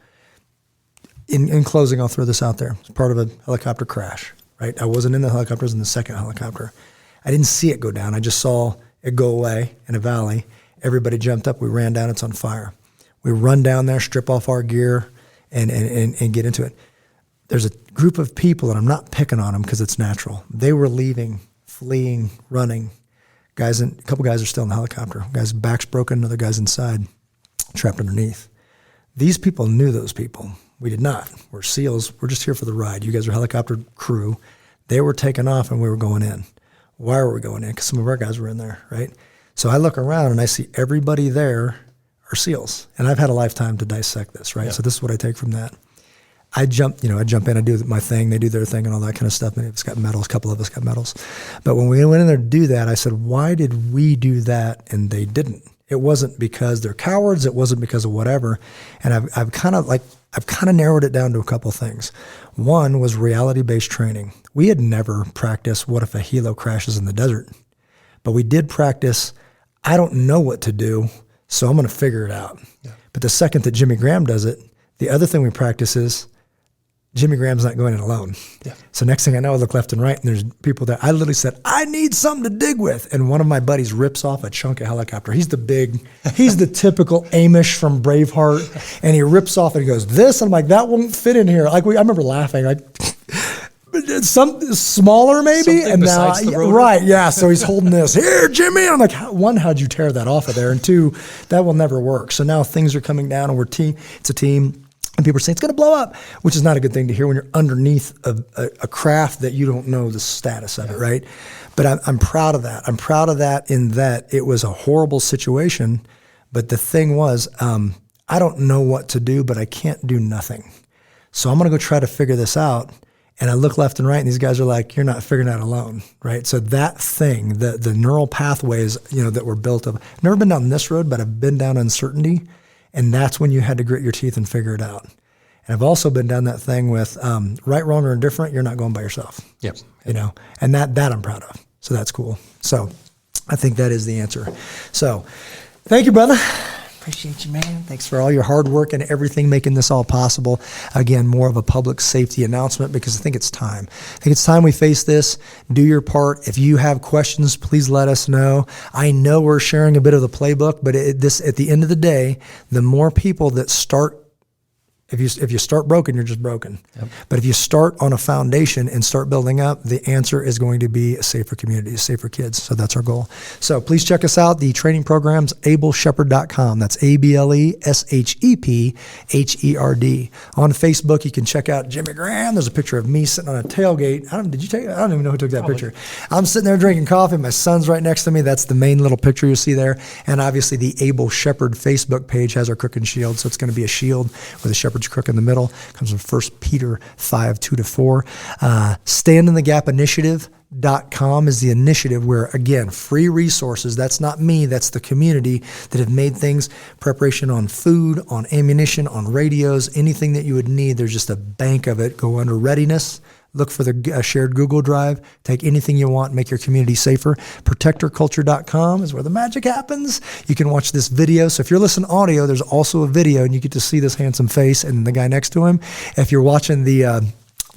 In closing, I'll throw this out there. It's part of a helicopter crash, right? I wasn't in the helicopter, I was in the second helicopter. I didn't see it go down. I just saw it go away in a valley. Everybody jumped up. We ran down. It's on fire. We run down there, strip off our gear, and get into it. There's a group of people, and I'm not picking on them because it's natural. They were leaving, fleeing, running. A couple guys are still in the helicopter. Guy's back's broken, another guy's inside, trapped underneath. These people knew those people. We did not. We're SEALs. We're just here for the ride. You guys are helicopter crew. They were taking off, and we were going in. Why were we going in? Because some of our guys were in there, right? So I look around and I see everybody there are SEALs. And I've had a lifetime to dissect this, right? Yeah. So this is what I take from that. I jump in, I do my thing, they do their thing and all that kind of stuff. Many of us got medals, a couple of us got medals. But when we went in there to do that, I said, why did we do that and they didn't? It wasn't because they're cowards, it wasn't because of whatever. And I've kind of narrowed it down to a couple things. One was reality-based training. We had never practiced what if a helo crashes in the desert, but we did practice, I don't know what to do, so I'm going to figure it out. Yeah. But the second that Jimmy Graham does it, the other thing we practice is Jimmy Graham's not going in alone. Yeah. So next thing I know, I look left and right, and there's people there. I literally said, I need something to dig with. And one of my buddies rips off a chunk of helicopter. He's the typical Amish from Braveheart. And he rips off and he goes, this? And I'm like, that won't fit in here. Like I remember laughing. Like, some smaller maybe. Something and now, right. Yeah. So he's holding this. Here, Jimmy. And I'm like, one, how'd you tear that off of there? And two, that will never work. So now things are coming down and it's a team. And people are saying it's going to blow up, which is not a good thing to hear when you're underneath a craft that you don't know the status of it, right? But I'm proud of that. I'm proud of that in that it was a horrible situation. But the thing was, I don't know what to do, but I can't do nothing. So I'm going to go try to figure this out. And I look left and right, and these guys are like, you're not figuring it out alone, right? So that thing, the neural pathways, that were built up. I've never been down this road, but I've been down uncertainty. And that's when you had to grit your teeth and figure it out. And I've also been down that thing with right, wrong, or indifferent. You're not going by yourself. Yep. And that I'm proud of. So that's cool. So I think that is the answer. So thank you, brother. Appreciate you, man. Thanks for all your hard work and everything making this all possible. Again, more of a public safety announcement because I think it's time. I think it's time we face this. Do your part. If you have questions, please let us know. I know we're sharing a bit of the playbook, but at the end of the day, the more people that start, if you start broken, you're just broken. Yep. But if you start on a foundation and start building up, the answer is going to be a safer community, safer kids. So that's our goal. So please check us out. The training program's ableshepherd.com. That's ABLESHEPHERD. On Facebook, you can check out Jimmy Graham. There's a picture of me sitting on a tailgate. I don't even know who took that picture. I'm sitting there drinking coffee. My son's right next to me. That's the main little picture you see there. And obviously the Able Shepherd Facebook page has our crook and shield. So it's going to be a shield with a shepherd's crook in the middle. Comes from 1 Peter 5:2-4. StandInTheGapInitiative.com is the initiative where, again, free resources. That's not me. That's the community that have made things, preparation on food, on ammunition, on radios, anything that you would need. There's just a bank of it. Go under readiness. Look for the shared Google Drive. Take anything you want, make your community safer. Protectorculture.com is where the magic happens. You can watch this video. So if you're listening to audio, there's also a video, and you get to see this handsome face and the guy next to him. If you're watching the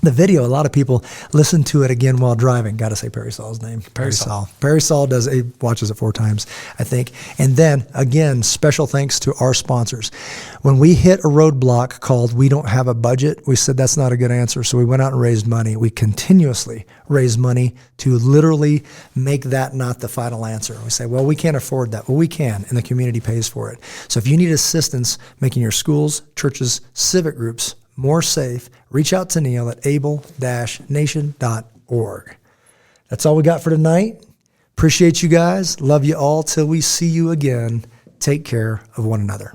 video, a lot of people listen to it again while driving. Got to say Perry Saul's name. Perry Saul. Perry Saul watches it 4 times, I think. And then, again, special thanks to our sponsors. When we hit a roadblock called we don't have a budget, we said that's not a good answer. So we went out and raised money. We continuously raise money to literally make that not the final answer. We say, well, we can't afford that. Well, we can, and the community pays for it. So if you need assistance making your schools, churches, civic groups more safe, reach out to Neil at able-nation.org. That's all we got for tonight. Appreciate you guys. Love you all. Till we see you again. Take care of one another.